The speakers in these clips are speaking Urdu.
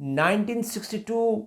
1962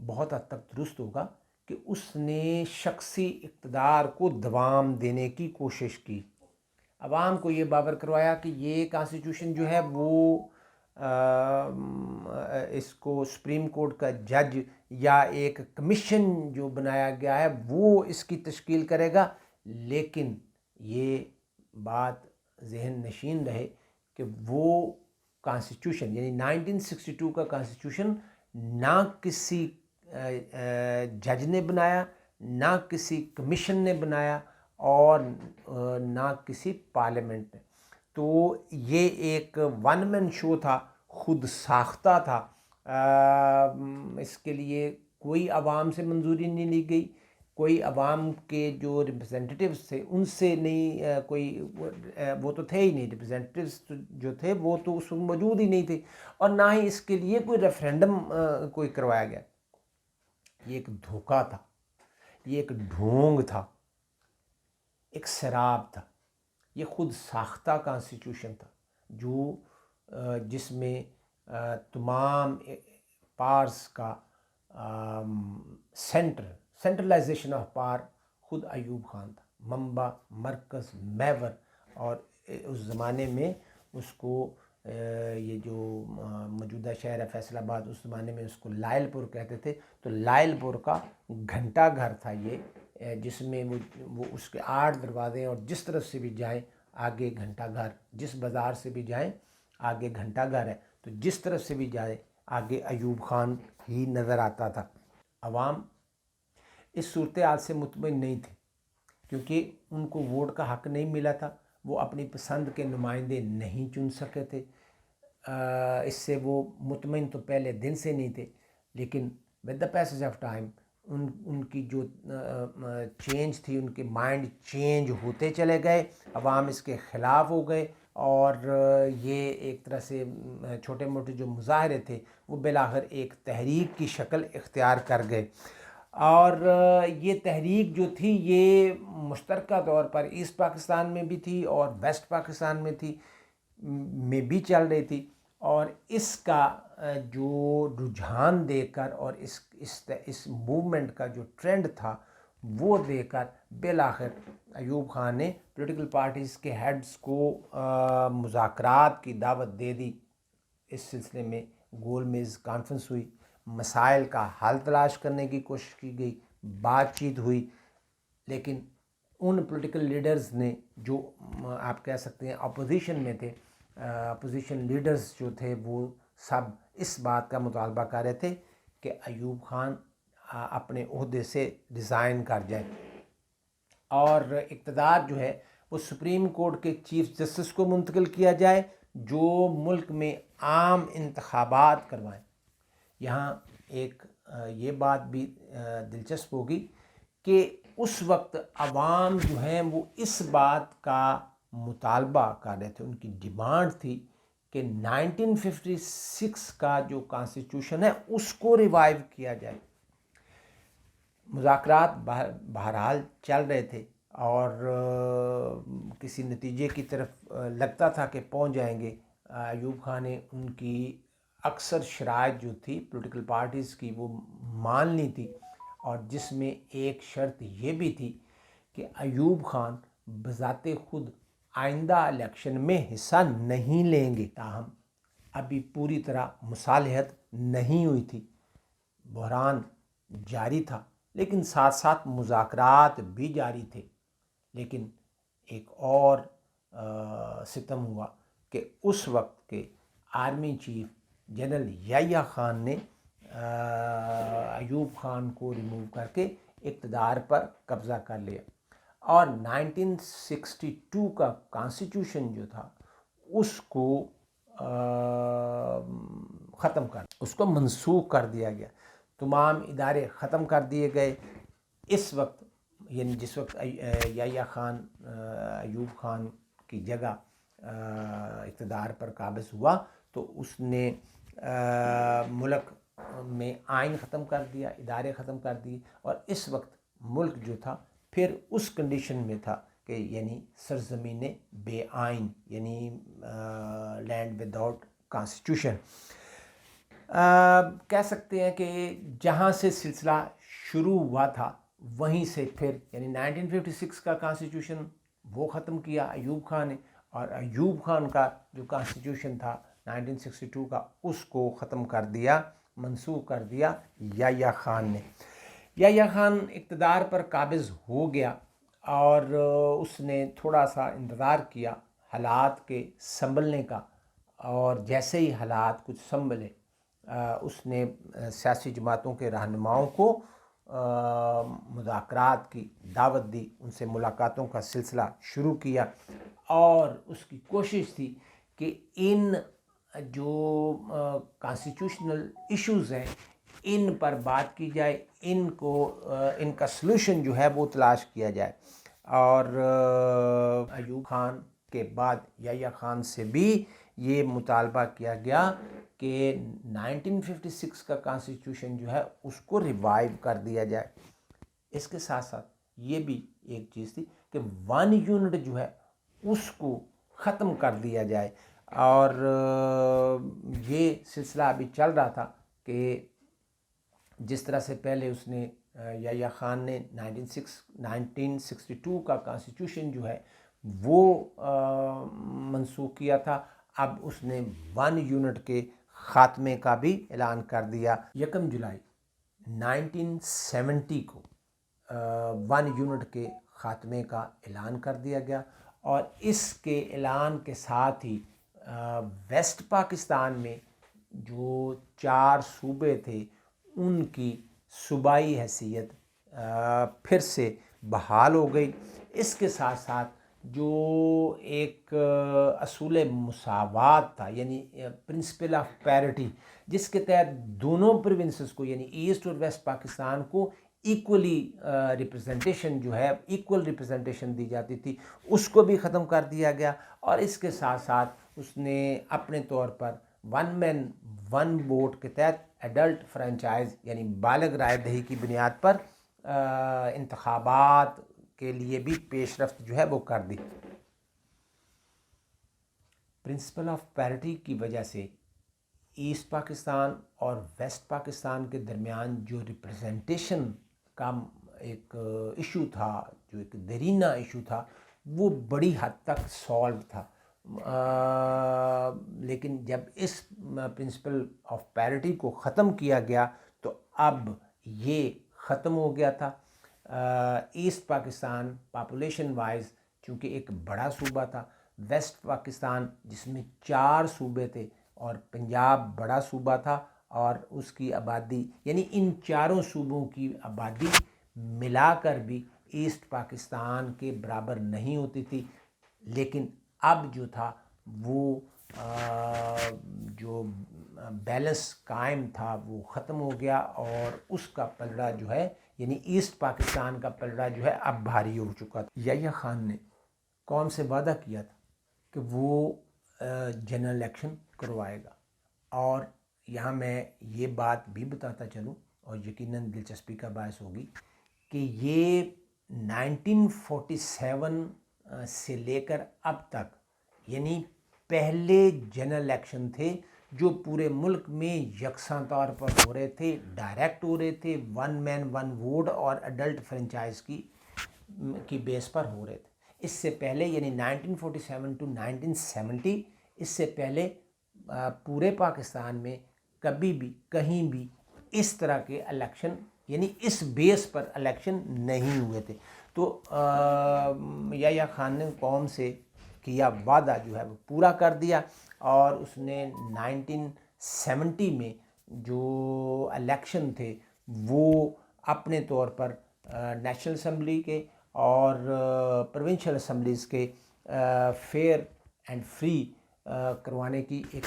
بہت حد تک درست ہوگا کہ اس نے شخصی اقتدار کو دوام دینے کی کوشش کی. عوام کو یہ باور کروایا کہ یہ کانسٹیٹیوشن جو ہے وہ اس کو سپریم کورٹ کا جج یا ایک کمیشن جو بنایا گیا ہے وہ اس کی تشکیل کرے گا. لیکن یہ بات ذہن نشین رہے کہ وہ کانسٹیٹیوشن یعنی 1962 کا کانسٹیٹیوشن نہ کسی جج نے بنایا، نہ کسی کمیشن نے بنایا اور نہ کسی پارلیمنٹ نے. تو یہ ایک ون مین شو تھا، خود ساختہ تھا. اس کے لیے کوئی عوام سے منظوری نہیں لی گئی، کوئی عوام کے جو ریپرزینٹیٹیوز تھے ان سے نہیں، کوئی وہ تو تھے ہی نہیں، ریپرزینٹیوز جو تھے وہ تو اس وقت موجود ہی نہیں تھے، اور نہ ہی اس کے لیے کوئی ریفرینڈم کوئی کروایا گیا. یہ ایک دھوکہ تھا، یہ ایک ڈھونگ تھا، ایک سراب تھا. یہ خود ساختہ کانسٹیٹیوشن تھا جس میں تمام پارس کا سینٹرلائزیشن آف پار خود ایوب خان تھا. منبع، مرکز، محور. اور اس زمانے میں اس کو یہ جو موجودہ شہر ہے فیصل آباد، اس زمانے میں اس کو لائل پور کہتے تھے. تو لائل پور کا گھنٹہ گھر تھا یہ، جس میں وہ اس کے 8 دروازے، اور جس طرف سے بھی جائیں آگے گھنٹہ گھر، جس بازار سے بھی جائیں آگے گھنٹہ گھر ہے. تو جس طرف سے بھی جائیں آگے ایوب خان ہی نظر آتا تھا. عوام اس صورتحال سے مطمئن نہیں تھے کیونکہ ان کو ووٹ کا حق نہیں ملا تھا، وہ اپنی پسند کے نمائندے نہیں چن سکے تھے. اس سے وہ مطمئن تو پہلے دن سے نہیں تھے، لیکن with the passage of time ان کی جو چینج تھی، ان کے مائنڈ چینج ہوتے چلے گئے. عوام اس کے خلاف ہو گئے، اور یہ ایک طرح سے چھوٹے موٹے جو مظاہرے تھے وہ بالآخر ایک تحریک کی شکل اختیار کر گئے. اور یہ تحریک جو تھی یہ مشترکہ طور پر ایسٹ پاکستان میں بھی تھی اور ویسٹ پاکستان میں بھی چل رہی تھی. اور اس کا جو رجحان دے کر اور اس موومنٹ کا جو ٹرینڈ تھا وہ دے کر بالآخر ایوب خان نے پولیٹیکل پارٹیز کے ہیڈز کو مذاکرات کی دعوت دے دی. اس سلسلے میں گول میز کانفرنس ہوئی، مسائل کا حل تلاش کرنے کی کوشش کی گئی، بات چیت ہوئی. لیکن ان پولیٹیکل لیڈرز نے جو آپ کہہ سکتے ہیں اپوزیشن میں تھے، اپوزیشن لیڈرز جو تھے وہ سب اس بات کا مطالبہ کر رہے تھے کہ ایوب خان اپنے عہدے سے ریزائن کر جائے اور اقتدار جو ہے وہ سپریم کورٹ کے چیف جسٹس کو منتقل کیا جائے جو ملک میں عام انتخابات کروائیں. یہاں ایک یہ بات بھی دلچسپ ہوگی کہ اس وقت عوام جو ہیں وہ اس بات کا مطالبہ کر رہے تھے، ان کی ڈیمانڈ تھی کہ 1956 کا جو کانسٹیٹیوشن ہے اس کو ریوائیو کیا جائے. مذاکرات بہرحال چل رہے تھے اور کسی نتیجے کی طرف لگتا تھا کہ پہنچ جائیں گے. ایوب خان نے ان کی اکثر شرائط جو تھی پولیٹیکل پارٹیز کی وہ مان لی تھی، اور جس میں ایک شرط یہ بھی تھی کہ ایوب خان بذات خود آئندہ الیکشن میں حصہ نہیں لیں گے. تاہم ابھی پوری طرح مصالحت نہیں ہوئی تھی، بحران جاری تھا، لیکن ساتھ ساتھ مذاکرات بھی جاری تھے. لیکن ایک اور ستم ہوا کہ اس وقت کے army chief general Yahya Khan نے ایوب خان کو ریموو کر کے اقتدار پر قبضہ کر لیا، اور 1962 کا کانسٹیٹیوشن جو تھا اس کو ختم کر، اس کو منسوخ کر دیا گیا. تمام ادارے ختم کر دیے گئے. اس وقت یعنی جس وقت یحییٰ خان ایوب خان کی جگہ اقتدار پر قابض ہوا تو اس نے ملک میں آئین ختم کر دیا، ادارے ختم کر دیے، اور اس وقت ملک جو تھا پھر اس کنڈیشن میں تھا کہ یعنی سرزمین بے آئین، یعنی لینڈ وداؤٹ کانسٹیٹیوشن. کہہ سکتے ہیں کہ جہاں سے سلسلہ شروع ہوا تھا وہیں سے پھر یعنی 1956 کا کانسٹیٹیوشن وہ ختم کیا ایوب خان نے، اور ایوب خان کا جو کانسٹیٹیوشن تھا 1962 کا اس کو ختم کر دیا، منسوخ کر دیا یحییٰ خان نے۔ یحییٰ خان اقتدار پر قابض ہو گیا اور اس نے تھوڑا سا انتظار کیا حالات کے سنبھلنے کا، اور جیسے ہی حالات کچھ سنبھلے اس نے سیاسی جماعتوں کے رہنماؤں کو مذاکرات کی دعوت دی، ان سے ملاقاتوں کا سلسلہ شروع کیا، اور اس کی کوشش تھی کہ ان جو کانسٹیٹیوشنل ایشوز ہیں ان پر بات کی جائے، ان کا سلوشن جو ہے وہ تلاش کیا جائے۔ اور ایوب خان کے بعد یحییٰ خان سے بھی یہ مطالبہ کیا گیا کہ 1956 کا کانسٹیٹیوشن جو ہے اس کو ریوائیو کر دیا جائے۔ اس کے ساتھ ساتھ یہ بھی ایک چیز تھی کہ 1 یونٹ جو ہے اس کو ختم کر دیا جائے، اور یہ سلسلہ ابھی چل رہا تھا کہ جس طرح سے پہلے اس نے یحییٰ خان نے 1962 کا کانسٹیٹیوشن جو ہے وہ منسوخ کیا تھا، اب اس نے 1 یونٹ کے خاتمے کا بھی اعلان کر دیا۔ 1 جولائی 1970 کو 1 یونٹ کے خاتمے کا اعلان کر دیا گیا، اور اس کے اعلان کے ساتھ ہی ویسٹ پاکستان میں جو 4 صوبے تھے ان کی صوبائی حیثیت پھر سے بحال ہو گئی۔ اس کے ساتھ ساتھ جو ایک اصول مساوات تھا یعنی پرنسپل آف پیرٹی، جس کے تحت دونوں پروونسز کو یعنی ایسٹ اور ویسٹ پاکستان کو ایکولی ریپرزنٹیشن جو ہے ایکول ریپرزنٹیشن دی جاتی تھی، اس کو بھی ختم کر دیا گیا۔ اور اس کے ساتھ ساتھ اس نے اپنے طور پر 1 مین 1 ووٹ کے تحت ایڈلٹ فرنچائز یعنی بالغ رائے دہی کی بنیاد پر انتخابات کے لیے بھی پیش رفت جو ہے وہ کر دی۔ پرنسپل آف پیرٹی کی وجہ سے ایسٹ پاکستان اور ویسٹ پاکستان کے درمیان جو ریپرزنٹیشن کا ایک ایشو تھا، جو ایک دیرینہ ایشو تھا، وہ بڑی حد تک سالو تھا۔ لیکن جب اس پرنسپل آف پیرٹی کو ختم کیا گیا تو اب یہ ختم ہو گیا تھا۔ ایسٹ پاکستان پاپولیشن وائز چونکہ ایک بڑا صوبہ تھا، ویسٹ پاکستان جس میں 4 صوبے تھے اور پنجاب بڑا صوبہ تھا، اور اس کی آبادی یعنی ان 4 صوبوں کی آبادی ملا کر بھی ایسٹ پاکستان کے برابر نہیں ہوتی تھی۔ لیکن اب جو تھا وہ جو بیلنس قائم تھا وہ ختم ہو گیا، اور اس کا پلڑا جو ہے یعنی ایسٹ پاکستان کا پلڑا جو ہے اب بھاری ہو چکا تھا۔ یحییٰ خان نے قوم سے وعدہ کیا تھا کہ وہ جنرل الیکشن کروائے گا، اور یہاں میں یہ بات بھی بتاتا چلوں اور یقیناً دلچسپی کا باعث ہوگی کہ یہ 1947 سے لے کر اب تک یعنی پہلے جنرل الیکشن تھے جو پورے ملک میں یکساں طور پر ہو رہے تھے، ڈائریکٹ ہو رہے تھے، 1 مین 1 ووٹ اور ایڈلٹ فرنچائز کی بیس پر ہو رہے تھے۔ اس سے پہلے یعنی 1947 ٹو 1970 اس سے پہلے پورے پاکستان میں کبھی بھی کہیں بھی اس طرح کے الیکشن یعنی اس بیس پر الیکشن نہیں ہوئے تھے۔ تو یحییٰ خان نے قوم سے کیا وعدہ جو ہے وہ پورا کر دیا، اور اس نے 1970 میں جو الیکشن تھے وہ اپنے طور پر نیشنل اسمبلی کے اور پروونشل اسمبلیز کے فیئر اینڈ فری کروانے کی ایک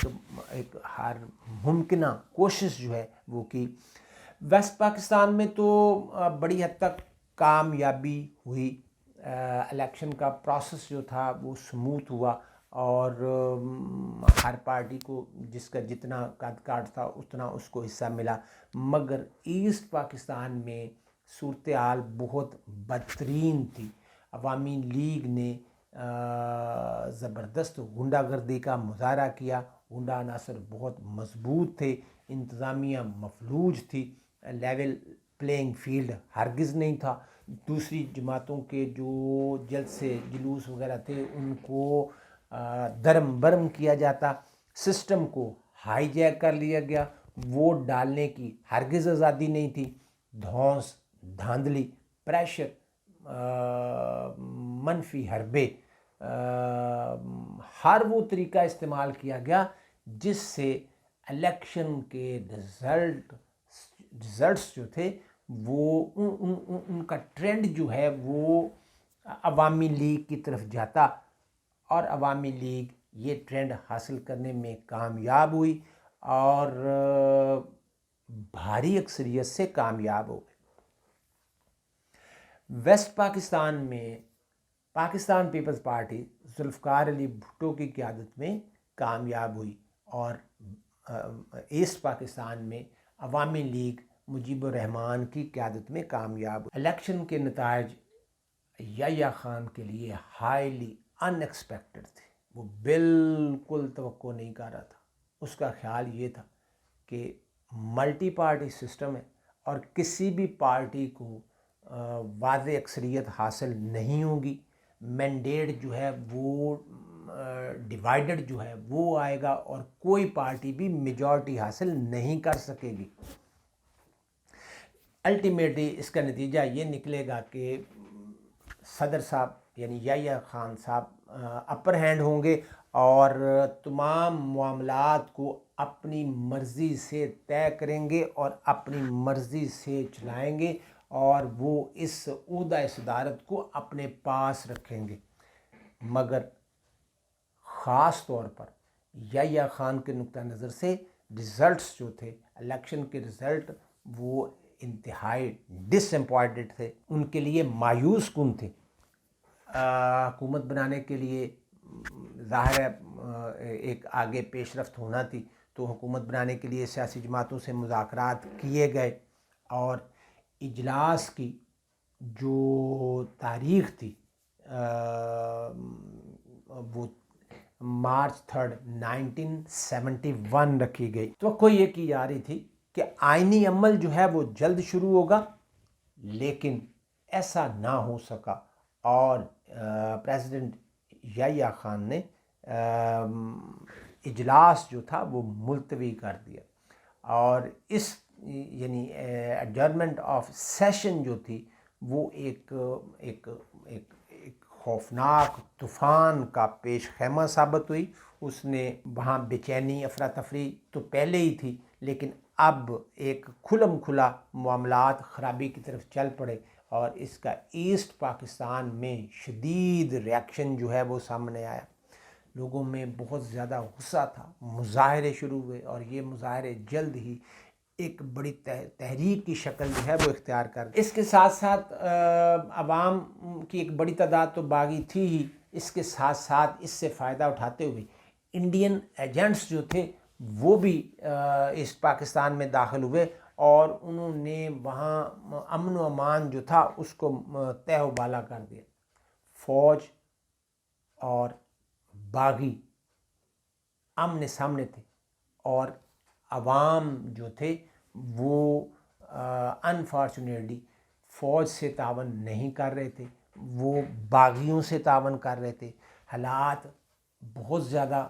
ہر ممکنہ کوشش جو ہے وہ کی۔ ویسٹ پاکستان میں تو بڑی حد تک کامیابی ہوئی، الیکشن کا پروسیس جو تھا وہ سموتھ ہوا، اور ہر پارٹی کو جس کا جتنا قد کاٹ تھا اتنا اس کو حصہ ملا۔ مگر ایسٹ پاکستان میں صورتحال بہت بدترین تھی۔ عوامی لیگ نے زبردست غنڈہ گردی کا مظاہرہ کیا، غنڈہ عناصر بہت مضبوط تھے، انتظامیہ مفلوج تھی، لیول پلینگ فیلڈ ہرگز نہیں تھا. دوسری جماعتوں کے جو جلسے جلوس وغیرہ تھے ان کو درم برم کیا جاتا، سسٹم کو ہائی جیک کر لیا گیا. ووٹ ڈالنے کی ہرگز آزادی نہیں تھی. دھونس، دھاندلی، پریشر، منفی حربے، ہر وہ طریقہ استعمال کیا گیا جس سے الیکشن کے رزلٹس جو تھے وہ ان کا ٹرینڈ جو ہے وہ عوامی لیگ کی طرف جاتا، اور عوامی لیگ یہ ٹرینڈ حاصل کرنے میں کامیاب ہوئی اور بھاری اکثریت سے کامیاب ہو گئی. ویسٹ پاکستان میں پاکستان پیپلز پارٹی ذوالفقار علی بھٹو کی قیادت میں کامیاب ہوئی، اور ایسٹ پاکستان میں عوامی لیگ مجیب الرحمان کی قیادت میں کامیاب ہوئی. الیکشن کے نتائج یحییٰ خان کے لیے ہائیلی ان ایکسپیکٹڈ تھے. وہ بالکل توقع نہیں کر رہا تھا. اس کا خیال یہ تھا کہ ملٹی پارٹی سسٹم ہے اور کسی بھی پارٹی کو واضح اکثریت حاصل نہیں ہوگی. مینڈیٹ جو ہے وہ ڈیوائیڈڈ جو ہے وہ آئے گا اور کوئی پارٹی بھی میجورٹی حاصل نہیں کر سکے گی. الٹیمیٹلی اس کا نتیجہ یہ نکلے گا کہ صدر صاحب یعنی یحییٰ خان صاحب اپر ہینڈ ہوں گے اور تمام معاملات کو اپنی مرضی سے طے کریں گے اور اپنی مرضی سے چلائیں گے، اور وہ اس عہدہ صدارت کو اپنے پاس رکھیں گے. مگر خاص طور پر یحییٰ خان کے نقطہ نظر سے رزلٹس جو تھے، الیکشن کے رزلٹ، وہ انتہائی ڈس امپوائنٹڈ تھے. ان کے لیے مایوس کن تھے. حکومت بنانے کے لیے ظاہر ہے ایک آگے پیش رفت ہونا تھی، تو حکومت بنانے کے لیے سیاسی جماعتوں سے مذاکرات کیے گئے، اور اجلاس کی جو تاریخ تھی وہ مارچ 3 1971 رکھی گئی. توقع یہ کی جا رہی تھی کہ آئینی عمل جو ہے وہ جلد شروع ہوگا، لیکن ایسا نہ ہو سکا اور پریزیڈنٹ یحییٰ خان نے اجلاس جو تھا وہ ملتوی کر دیا، اور اس یعنی ایڈجرنمنٹ آف سیشن جو تھی وہ ایک خوفناک طوفان کا پیش خیمہ ثابت ہوئی. اس نے وہاں بے چینی، افراتفری تو پہلے ہی تھی، لیکن اب ایک کھلم کھلا معاملات خرابی کی طرف چل پڑے، اور اس کا ایسٹ پاکستان میں شدید ریاکشن جو ہے وہ سامنے آیا. لوگوں میں بہت زیادہ غصہ تھا، مظاہرے شروع ہوئے، اور یہ مظاہرے جلد ہی ایک بڑی تحریک کی شکل جو ہے وہ اختیار کر گئی. اس کے ساتھ ساتھ عوام کی ایک بڑی تعداد تو باغی تھی ہی، اس کے ساتھ ساتھ اس سے فائدہ اٹھاتے ہوئے انڈین ایجنٹس جو تھے وہ بھی ایسٹ پاکستان میں داخل ہوئے، اور انہوں نے وہاں امن و امان جو تھا اس کو تہ و بالا کر دیا. فوج اور باغی آمنے سامنے تھے، اور عوام جو تھے وہ انفارچونیٹلی فوج سے تعاون نہیں کر رہے تھے، وہ باغیوں سے تعاون کر رہے تھے. حالات بہت زیادہ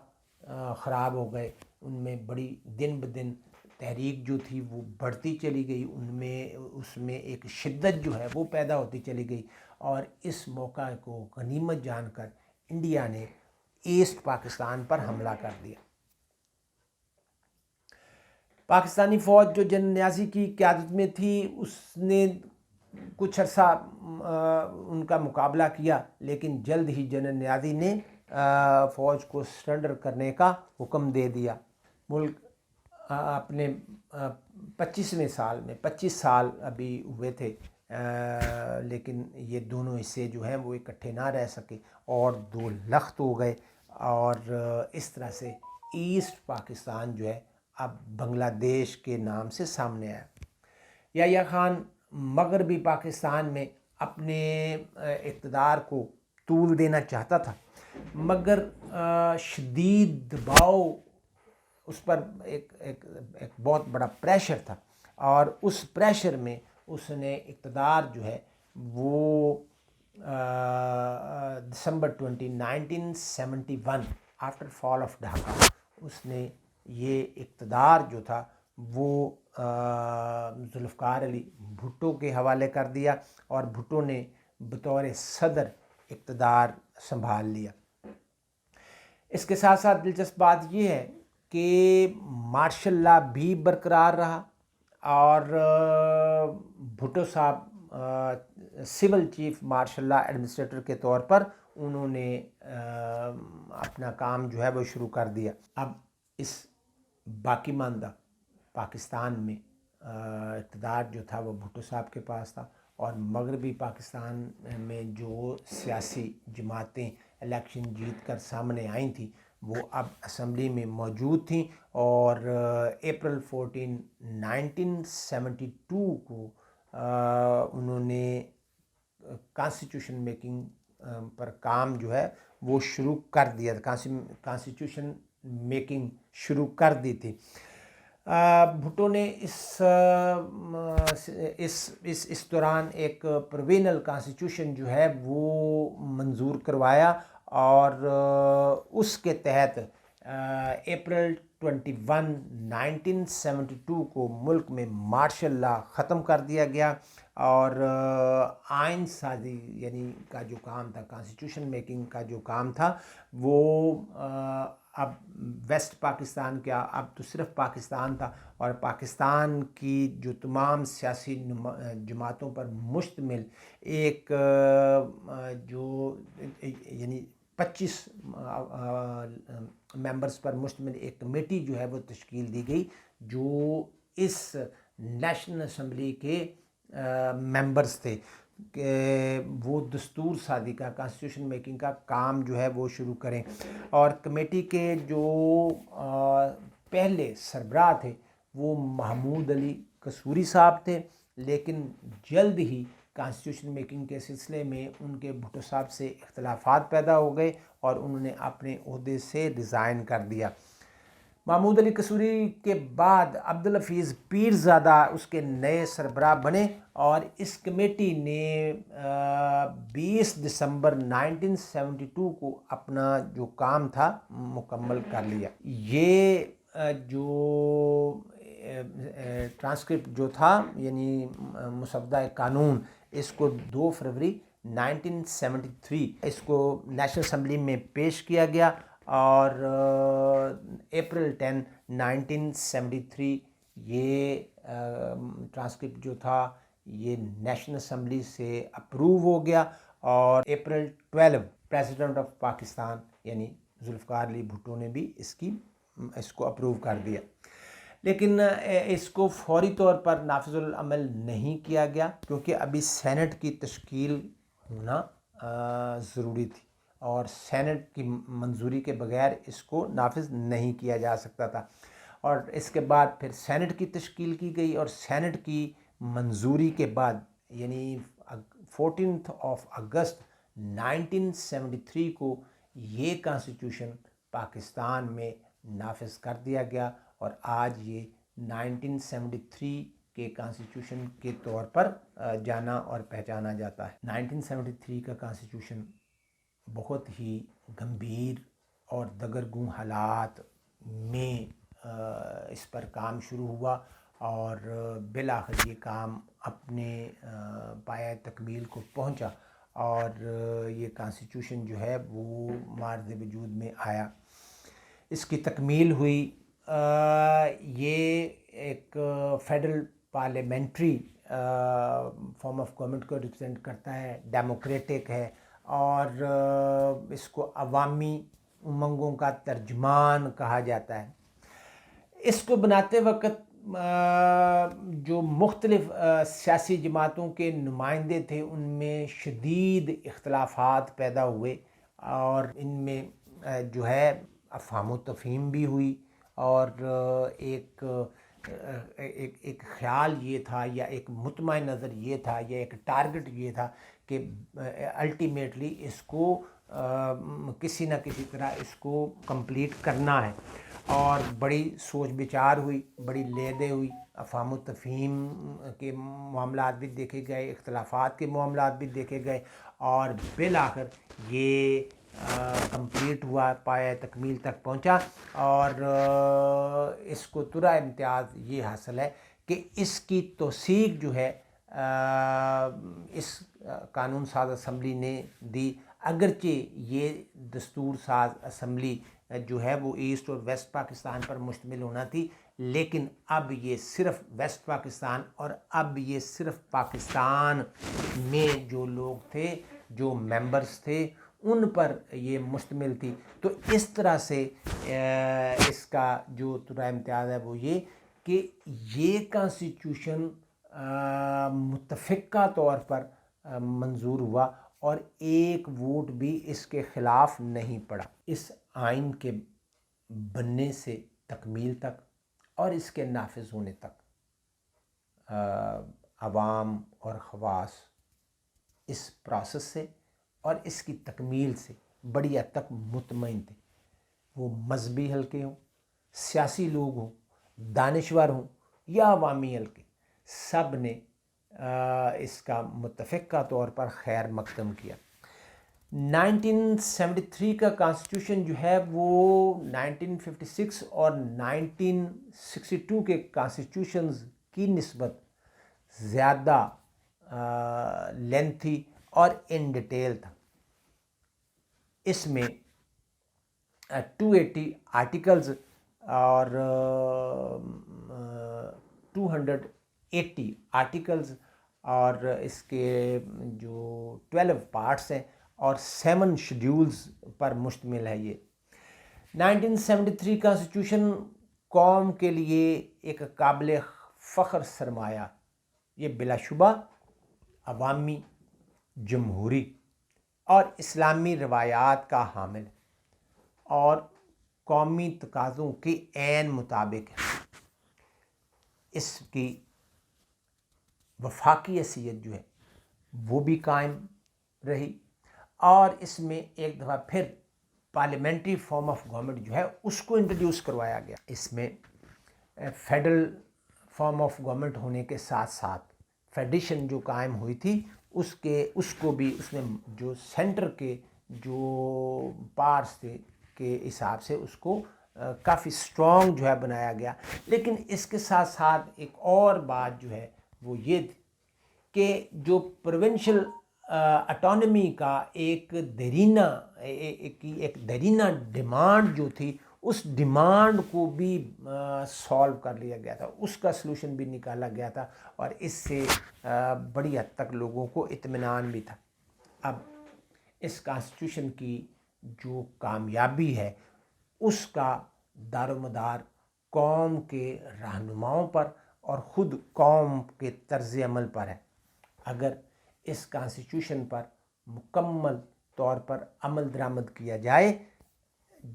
خراب ہو گئے. ان میں بڑی دن بدن تحریک جو تھی وہ بڑھتی چلی گئی، اس میں ایک شدت جو ہے وہ پیدا ہوتی چلی گئی، اور اس موقع کو غنیمت جان کر انڈیا نے ایسٹ پاکستان پر حملہ کر دیا. پاکستانی فوج جو جنرل نیازی کی قیادت میں تھی اس نے کچھ عرصہ ان کا مقابلہ کیا، لیکن جلد ہی جنرل نیازی نے فوج کو سرنڈر کرنے کا حکم دے دیا. ملک اپنے 25ویں سال میں 25 سال ابھی ہوئے تھے، لیکن یہ دونوں حصے جو ہیں وہ اکٹھے نہ رہ سکے اور دو لخت ہو گئے، اور اس طرح سے ایسٹ پاکستان جو ہے اب بنگلہ دیش کے نام سے سامنے آیا. یحییٰ خان مغربی پاکستان میں اپنے اقتدار کو طول دینا چاہتا تھا، مگر شدید دباؤ اس پر ایک بہت بڑا پریشر تھا، اور اس پریشر میں اس نے اقتدار جو ہے وہ دسمبر 1971 آفٹر فال آف ڈھاکہ اس نے یہ اقتدار جو تھا وہ ذوالفقار علی بھٹو کے حوالے کر دیا، اور بھٹو نے بطور صدر اقتدار سنبھال لیا۔ اس کے ساتھ ساتھ دلچسپ بات یہ ہے کہ مارشل لا بھی برقرار رہا، اور بھٹو صاحب civil chief martial law administrator کے طور پر انہوں نے اپنا کام جو ہے وہ شروع کر دیا۔ اب اس باقی ماندہ پاکستان میں اقتدار جو تھا وہ بھٹو صاحب کے پاس تھا، اور مغربی پاکستان میں جو سیاسی جماعتیں الیکشن جیت کر سامنے آئی تھیں وہ اب اسمبلی میں موجود تھیں، اور اپریل 14 1972 کو انہوں نے کانسٹیٹیوشن میکنگ پر کام جو ہے وہ شروع کر دیا تھا، کانسٹیٹیوشن میکنگ شروع کر دی تھی۔ بھٹو نے اس دوران ایک پروینل کانسٹیٹیوشن جو ہے وہ منظور کروایا، اور اس کے تحت اپریل 21 1972 کو ملک میں مارشل لا ختم کر دیا گیا، اور آئین سازی یعنی کا جو کام تھا، کانسٹیٹیوشن میکنگ کا جو کام تھا وہ اب ویسٹ پاکستان کیا، اب تو صرف پاکستان تھا، اور پاکستان کی جو تمام سیاسی جماعتوں پر مشتمل ایک جو یعنی 25 ممبرز پر مشتمل ایک کمیٹی جو ہے وہ تشکیل دی گئی، جو اس نیشنل اسمبلی کے ممبرز تھے کہ وہ دستور سازی کا، کانسٹیٹیوشن میکنگ کا کام جو ہے وہ شروع کریں۔ اور کمیٹی کے جو پہلے سربراہ تھے وہ محمود علی قصوری صاحب تھے، لیکن جلد ہی کانسٹیٹیوشن میکنگ کے سلسلے میں ان کے بھٹو صاحب سے اختلافات پیدا ہو گئے، اور انہوں نے اپنے عہدے سے ریزائن کر دیا۔ محمود علی قصوری کے بعد عبدالحفیظ پیرزادہ اس کے نئے سربراہ بنے، اور اس کمیٹی نے 20 دسمبر 1972 کو اپنا جو کام تھا مکمل کر لیا۔ یہ جو ٹرانسکرپٹ جو تھا یعنی مسودہ قانون، اس کو 2 فروری 1973 اس کو نیشنل اسمبلی میں پیش کیا گیا، اور اپریل 10 1973 یہ ٹرانسکرپٹ جو تھا یہ نیشنل اسمبلی سے اپروو ہو گیا، اور اپریل 12 پریزیڈنٹ آف پاکستان یعنی ذوالفقار علی بھٹو نے بھی اس کو اپروو کر دیا، لیکن اس کو فوری طور پر نافذ العمل نہیں کیا گیا، کیونکہ ابھی سینٹ کی تشکیل ہونا ضروری تھی، اور سینٹ کی منظوری کے بغیر اس کو نافذ نہیں کیا جا سکتا تھا۔ اور اس کے بعد پھر سینٹ کی تشکیل کی گئی، اور سینٹ کی منظوری کے بعد یعنی 14 اگست 1973 کو یہ کانسٹیٹیوشن پاکستان میں نافذ کر دیا گیا، اور آج یہ 1973 کے کانسٹیٹیوشن کے طور پر جانا اور پہچانا جاتا ہے۔ 1973 کا کانسٹیٹیوشن بہت ہی گمبھیر اور دگرگوں حالات میں اس پر کام شروع ہوا، اور بالآخر یہ کام اپنے پایہ تکمیل کو پہنچا، اور یہ کانسٹیٹیوشن جو ہے وہ معرض وجود میں آیا، اس کی تکمیل ہوئی۔ یہ ایک federal parliamentary form of government کو ریپرزینٹ کرتا ہے، ڈیموکریٹک ہے، اور اس کو عوامی امنگوں کا ترجمان کہا جاتا ہے۔ اس کو بناتے وقت جو مختلف سیاسی جماعتوں کے نمائندے تھے ان میں شدید اختلافات پیدا ہوئے، اور ان میں جو ہے افہام و تفہیم بھی ہوئی، اور ایک خیال یہ تھا یا ایک مطمع نظر یہ تھا یا ایک ٹارگٹ یہ تھا کہ الٹیمیٹلی اس کو کسی نہ کسی طرح اس کو کمپلیٹ کرنا ہے، اور بڑی سوچ بچار ہوئی، بڑی لیدیں ہوئی، افہام و تفہیم کے معاملات بھی دیکھے گئے، اختلافات کے معاملات بھی دیکھے گئے، اور بالآخر یہ کمپلیٹ ہوا، پایہ تکمیل تک پہنچا، اور اس کو ترا امتیاز یہ حاصل ہے کہ اس کی توثیق جو ہے اس قانون ساز اسمبلی نے دی، اگرچہ یہ دستور ساز اسمبلی جو ہے وہ ایسٹ اور ویسٹ پاکستان پر مشتمل ہونا تھی، لیکن اب یہ صرف ویسٹ پاکستان اور اب یہ صرف پاکستان میں جو لوگ تھے، جو ممبرز تھے، ان پر یہ مشتمل تھی۔ تو اس طرح سے اس کا جو ترا امتیاز ہے وہ یہ کہ یہ کانسٹیٹیوشن متفقہ طور پر منظور ہوا، اور ایک ووٹ بھی اس کے خلاف نہیں پڑا۔ اس آئین کے بننے سے تکمیل تک اور اس کے نافذ ہونے تک عوام اور خواص اس پروسیس سے اور اس کی تکمیل سے بڑی حد تک مطمئن تھے، وہ مذہبی حلقے ہوں، سیاسی لوگ ہوں، دانشور ہوں یا عوامی حلقے، سب نے اس کا متفقہ طور پر خیر مقدم کیا۔ 1973 کا کانسٹیٹیوشن جو ہے وہ 1956 اور 1962 کے کانسٹیٹیوشنز کی نسبت زیادہ لینتھی اور ان ڈیٹیل تھا۔ اس میں 280 آرٹیکلز اور 280 آرٹیکلز اور اس کے جو 12 پارٹس ہیں اور 7 شیڈیولز پر مشتمل ہے۔ یہ 1973 کانسٹیٹیوشن قوم کے لیے ایک قابل فخر سرمایہ، یہ بلا شبہ عوامی، جمہوری اور اسلامی روایات کا حامل اور قومی تقاضوں کے عین مطابق ہے۔ اس کی وفاقی حیثیت جو ہے وہ بھی قائم رہی، اور اس میں ایک دفعہ پھر پارلیمنٹری فارم آف گورنمنٹ جو ہے اس کو انٹروڈیوس کروایا گیا۔ اس میں فیڈرل فارم آف گورنمنٹ ہونے کے ساتھ ساتھ فیڈریشن جو قائم ہوئی تھی اس کو بھی اس میں جو سینٹر کے جو پارٹس تھے کے حساب سے اس کو کافی سٹرونگ جو ہے بنایا گیا۔ لیکن اس کے ساتھ ساتھ ایک اور بات جو ہے وہ یہ تھی کہ جو پروونشل اٹانومی کا ایک دیرینہ ڈیمانڈ جو تھی، اس ڈیمانڈ کو بھی سالو کر لیا گیا تھا، اس کا سلوشن بھی نکالا گیا تھا، اور اس سے بڑی حد تک لوگوں کو اطمینان بھی تھا۔ اب اس کانسٹیٹیوشن کی جو کامیابی ہے اس کا دار و مدار قوم کے رہنماؤں پر اور خود قوم کے طرز عمل پر ہے۔ اگر اس کانسٹیٹیوشن پر مکمل طور پر عمل درآمد کیا جائے،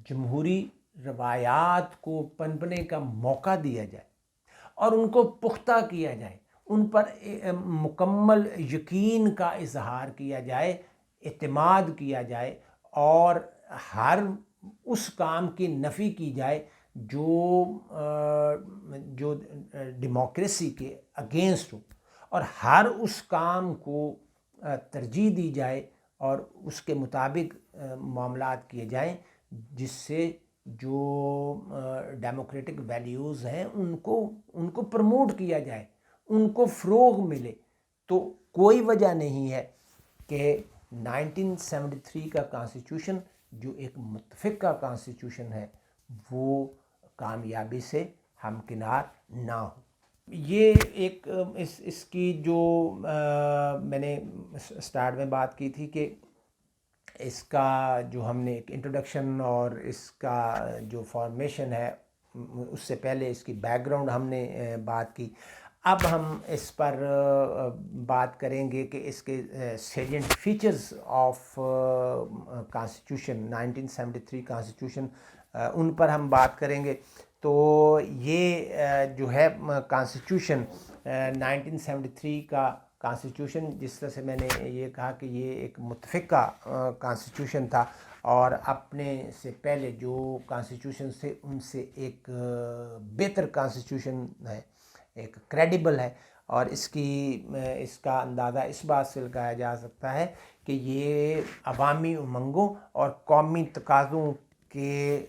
جمہوری روایات کو پنپنے کا موقع دیا جائے اور ان کو پختہ کیا جائے، ان پر مکمل یقین کا اظہار کیا جائے، اعتماد کیا جائے، اور ہر اس کام کی نفی کی جائے جو ڈیموکریسی کے اگینسٹ ہو، اور ہر اس کام کو ترجیح دی جائے اور اس کے مطابق معاملات کیے جائیں جس سے جو ڈیموکریٹک ویلیوز ہیں ان کو پروموٹ کیا جائے، ان کو فروغ ملے۔ تو کوئی وجہ نہیں ہے کہ 1973 کا کانسٹیٹیوشن جو ایک متفقہ کانسٹیٹیوشن ہے وہ کامیابی سے ہمکنار نہ ہو۔ یہ ایک اس کی جو میں نے سٹارٹ میں بات کی تھی کہ اس کا جو ہم نے ایک انٹروڈکشن اور اس کا جو فارمیشن ہے اس سے پہلے اس کی بیک گراؤنڈ ہم نے بات کی۔ اب ہم اس پر بات کریں گے کہ اس کے salient features of constitution 1973 constitution, ان پر ہم بات کریں گے۔ تو یہ جو ہے کانسٹیٹیوشن 1973 کا کانسٹیٹیوشن جس طرح سے میں نے یہ کہا کہ یہ ایک متفقہ کانسٹیٹیوشن تھا، اور اپنے سے پہلے جو کانسٹیٹیوشن تھے ان سے ایک بہتر کانسٹیٹیوشن ہے، ایک کریڈیبل ہے، اور اس کا اندازہ اس بات سے لگایا جا سکتا ہے کہ یہ عوامی امنگوں اور قومی تقاضوں کے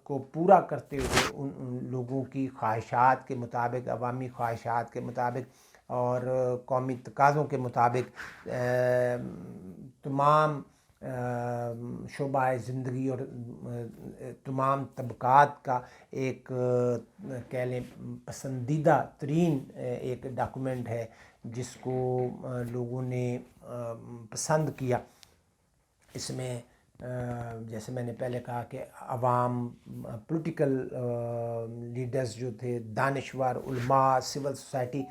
کو پورا کرتے ہوئے ان لوگوں کی خواہشات کے مطابق، عوامی خواہشات کے مطابق اور قومی تقاضوں کے مطابق تمام شعبہ زندگی اور تمام طبقات کا ایک کہہ لیں پسندیدہ ترین ایک ڈاکومنٹ ہے جس کو لوگوں نے پسند کیا۔ اس میں جیسے میں نے پہلے کہا کہ عوام، پولیٹیکل لیڈرز جو تھے، دانشور، علماء، سول سوسائٹی،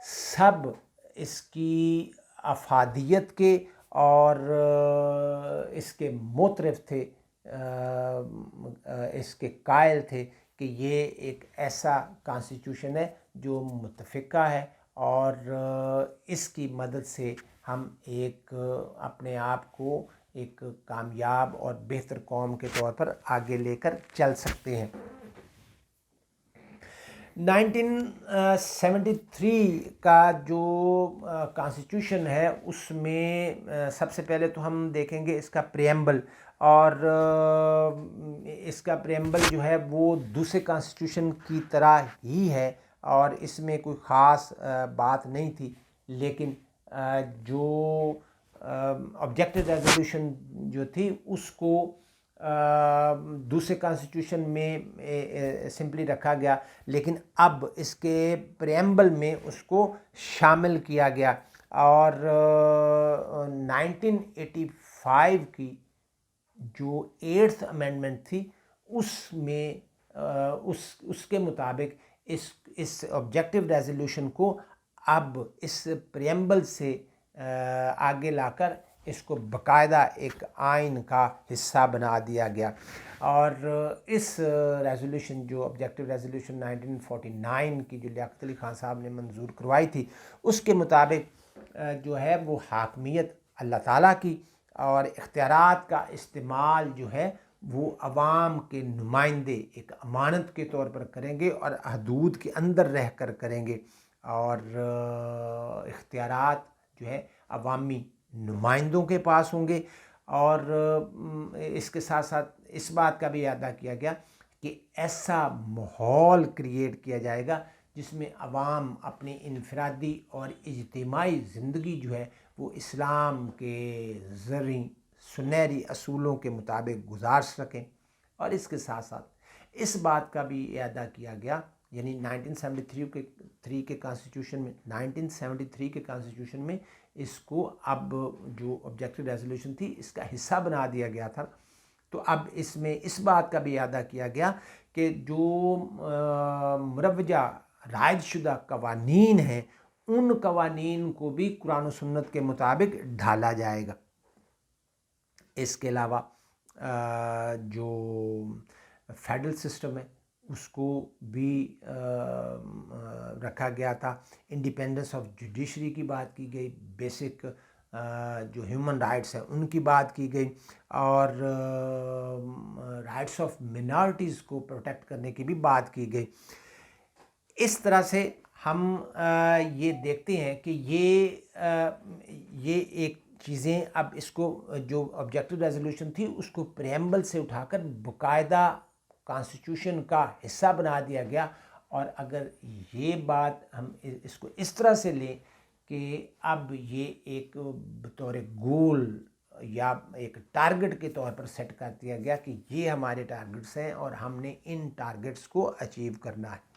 سب اس کی افادیت کے اور اس کے معترف تھے، اس کے قائل تھے کہ یہ ایک ایسا کانسٹیٹیوشن ہے جو متفقہ ہے، اور اس کی مدد سے ہم ایک اپنے آپ کو ایک کامیاب اور بہتر قوم کے طور پر آگے لے کر چل سکتے ہیں۔ 1973 کا جو کانسٹیٹیوشن ہے اس میں سب سے پہلے تو ہم دیکھیں گے اس کا پریمبل، اور اس کا پریمبل جو ہے وہ دوسرے کانسٹیٹیوشن کی طرح ہی ہے، اور اس میں کوئی خاص بات نہیں تھی، لیکن جو آبجیکٹو ریزولوشن جو تھی اس کو دوسرے کانسٹیٹیوشن میں سمپلی رکھا گیا، لیکن اب اس کے پریمبل میں اس کو شامل کیا گیا، اور 1985 کی جو 8th امینڈمنٹ تھی اس میں اس کے مطابق اس آبجیکٹو ریزولوشن کو اب اس پریمبل سے آگے لا کر اس کو باقاعدہ ایک آئین کا حصہ بنا دیا گیا، اور اس ریزولوشن جو آبجیکٹو ریزولوشن 1949 کی جو لیاقت علی خان صاحب نے منظور کروائی تھی، اس کے مطابق جو ہے وہ حاکمیت اللہ تعالیٰ کی، اور اختیارات کا استعمال جو ہے وہ عوام کے نمائندے ایک امانت کے طور پر کریں گے اور حدود کے اندر رہ کر کریں گے، اور اختیارات جو ہے عوامی نمائندوں کے پاس ہوں گے، اور اس کے ساتھ ساتھ اس بات کا بھی اعادہ کیا گیا کہ ایسا ماحول کریٹ کیا جائے گا جس میں عوام اپنی انفرادی اور اجتماعی زندگی جو ہے وہ اسلام کے زرعی سنہری اصولوں کے مطابق گزار سکیں، اور اس کے ساتھ ساتھ اس بات کا بھی اعادہ کیا گیا، یعنی 1973 کے کانسٹیٹیوشن میں اس کو اب جو آبجیکٹو ریزولوشن تھی اس کا حصہ بنا دیا گیا تھا، تو اب اس میں اس بات کا بھی اعادہ کیا گیا کہ جو مروجہ رائج شدہ قوانین ہیں ان قوانین کو بھی قرآن و سنت کے مطابق ڈھالا جائے گا۔ اس کے علاوہ جو فیڈرل سسٹم ہے اس کو بھی رکھا گیا تھا، انڈیپینڈنس آف جوڈیشری کی بات کی گئی، بیسک جو ہیومن رائٹس ہیں ان کی بات کی گئی، اور رائٹس آف منارٹیز کو پروٹیکٹ کرنے کی بھی بات کی گئی۔ اس طرح سے ہم یہ دیکھتے ہیں کہ یہ ایک چیزیں اب اس کو جو آبجیکٹو ریزولوشن تھی اس کو پریمبل سے اٹھا کر باقاعدہ کانسٹیٹیوشن کا حصہ بنا دیا گیا، اور اگر یہ بات ہم اس کو اس طرح سے لیں کہ اب یہ ایک بطور گول یا ایک ٹارگٹ کے طور پر سیٹ کر دیا گیا کہ یہ ہمارے ٹارگٹس ہیں اور ہم نے ان ٹارگٹس کو اچیو کرنا ہے۔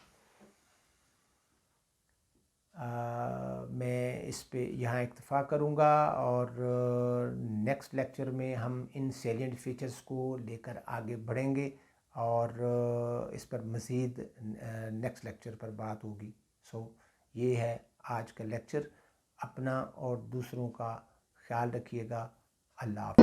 میں اس پہ یہاں اکتفا کروں گا، اور نیکسٹ لیکچر میں ہم ان سیلینٹ فیچرز کو لے کر آگے بڑھیں گے، اور اس پر مزید نیکسٹ لیکچر پر بات ہوگی۔ یہ ہے آج کا لیکچر۔ اپنا اور دوسروں کا خیال رکھیے گا۔ اللہ حافظ۔